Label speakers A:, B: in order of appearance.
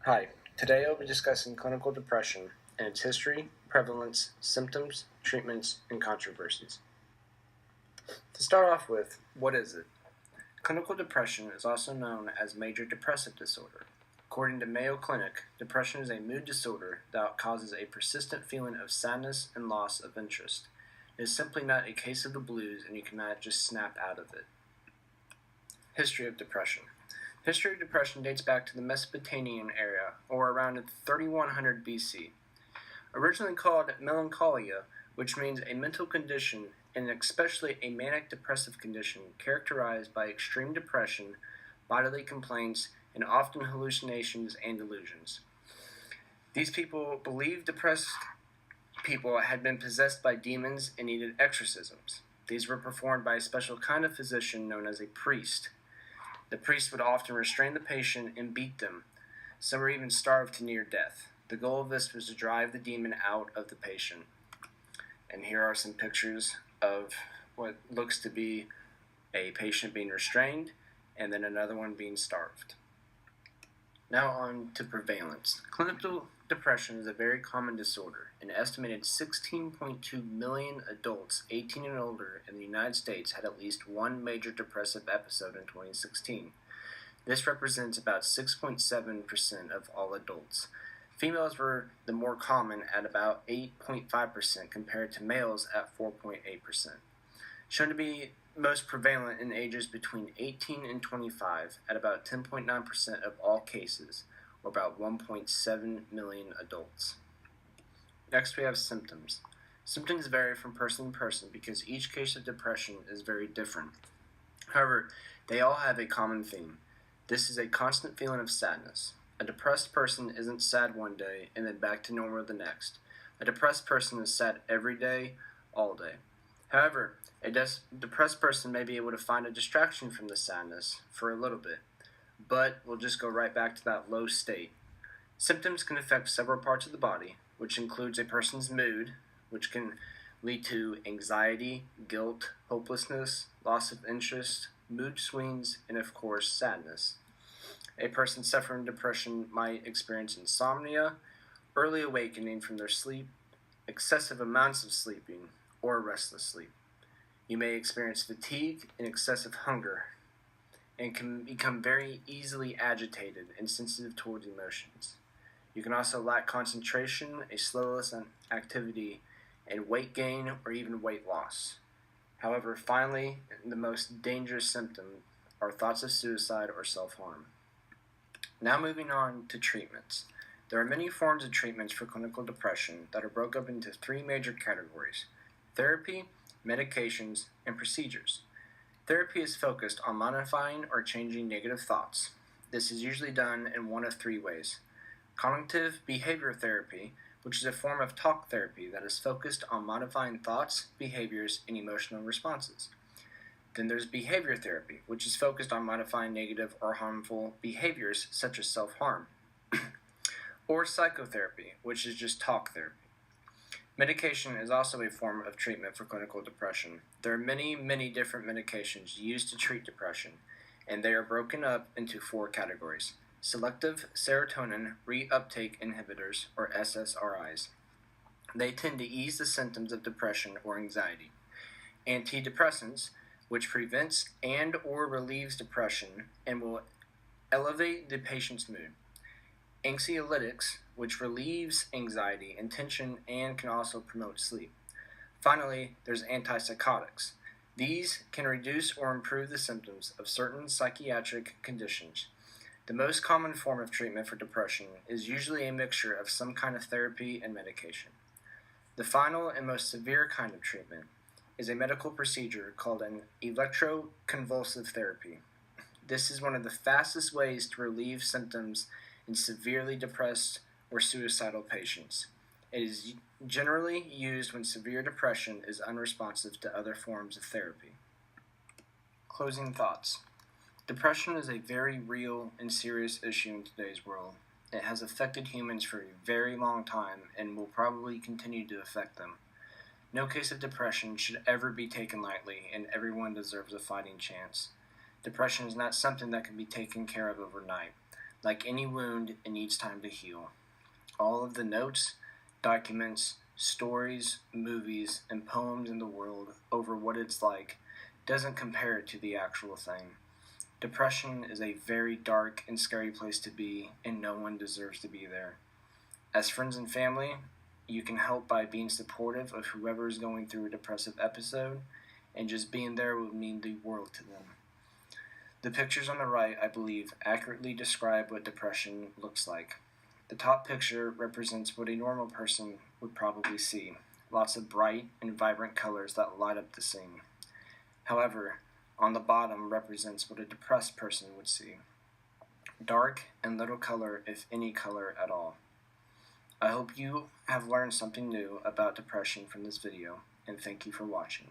A: Hi, today I'll be discussing clinical depression and its history, prevalence, symptoms, treatments, and controversies. To start off with, what is it? Clinical depression is also known as major depressive disorder. According to Mayo Clinic, depression is a mood disorder that causes a persistent feeling of sadness and loss of interest. It is simply not a case of the blues and you cannot just snap out of it. History of depression. History of depression dates back to the Mesopotamian era, or around 3100 BC. Originally called melancholia, which means a mental condition, and especially a manic depressive condition characterized by extreme depression, bodily complaints, and often hallucinations and delusions. These people believed depressed people had been possessed by demons and needed exorcisms. These were performed by a special kind of physician known as a priest. The priest would often restrain the patient and beat them. Some were even starved to near death. The goal of this was to drive the demon out of the patient. And here are some pictures of what looks to be a patient being restrained and then another one being starved. Now on to prevalence. Clinical depression is a very common disorder. An estimated 16.2 million adults 18 and older in the United States had at least one major depressive episode in 2016. This represents about 6.7% of all adults. Females were the more common at about 8.5% compared to males at 4.8%. Shown to be most prevalent in ages between 18 and 25 at about 10.9% of all cases, or about 1.7 million adults. Next we have symptoms. Symptoms vary from person to person because each case of depression is very different. However, they all have a common theme. This is a constant feeling of sadness. A depressed person isn't sad one day and then back to normal the next. A depressed person is sad every day, all day. However, a depressed person may be able to find a distraction from the sadness for a little bit, but we'll just go right back to that low state. Symptoms can affect several parts of the body, which includes a person's mood, which can lead to anxiety, guilt, hopelessness, loss of interest, mood swings, and of course, sadness. A person suffering depression might experience insomnia, early awakening from their sleep, excessive amounts of sleeping, or restless sleep. You may experience fatigue and excessive hunger, and can become very easily agitated and sensitive towards emotions. You can also lack concentration, a slowness in activity, and weight gain or even weight loss. However, finally, the most dangerous symptom are thoughts of suicide or self-harm. Now moving on to treatments. There are many forms of treatments for clinical depression that are broken up into three major categories: therapy, medications, and procedures. Therapy is focused on modifying or changing negative thoughts. This is usually done in one of three ways: cognitive behavior therapy, which is a form of talk therapy that is focused on modifying thoughts, behaviors, and emotional responses. Then there's behavior therapy, which is focused on modifying negative or harmful behaviors such as self-harm. Or psychotherapy, which is just talk therapy. Medication is also a form of treatment for clinical depression. There are many different medications used to treat depression, and they are broken up into four categories: selective serotonin reuptake inhibitors, or SSRIs. They tend to ease the symptoms of depression or anxiety. Antidepressants, which prevents and or relieves depression and will elevate the patient's mood. Anxiolytics, which relieves anxiety and tension and can also promote sleep. Finally, there's antipsychotics. These can reduce or improve the symptoms of certain psychiatric conditions. The most common form of treatment for depression is usually a mixture of some kind of therapy and medication. The final and most severe kind of treatment is a medical procedure called an electroconvulsive therapy. This is one of the fastest ways to relieve symptoms in severely depressed or suicidal patients. It is generally used when severe depression is unresponsive to other forms of therapy. Closing thoughts. Depression is a very real and serious issue in today's world. It has affected humans for a very long time and will probably continue to affect them. No case of depression should ever be taken lightly, and everyone deserves a fighting chance. Depression is not something that can be taken care of overnight. Like any wound, it needs time to heal. All of the notes, documents, stories, movies, and poems in the world over what it's like doesn't compare to the actual thing. Depression is a very dark and scary place to be, and no one deserves to be there. As friends and family, you can help by being supportive of whoever is going through a depressive episode, and just being there would mean the world to them. The pictures on the right, I believe, accurately describe what depression looks like. The top picture represents what a normal person would probably see, lots of bright and vibrant colors that light up the scene. However, on the bottom represents what a depressed person would see, dark and little color, if any color at all. I hope you have learned something new about depression from this video, and thank you for watching.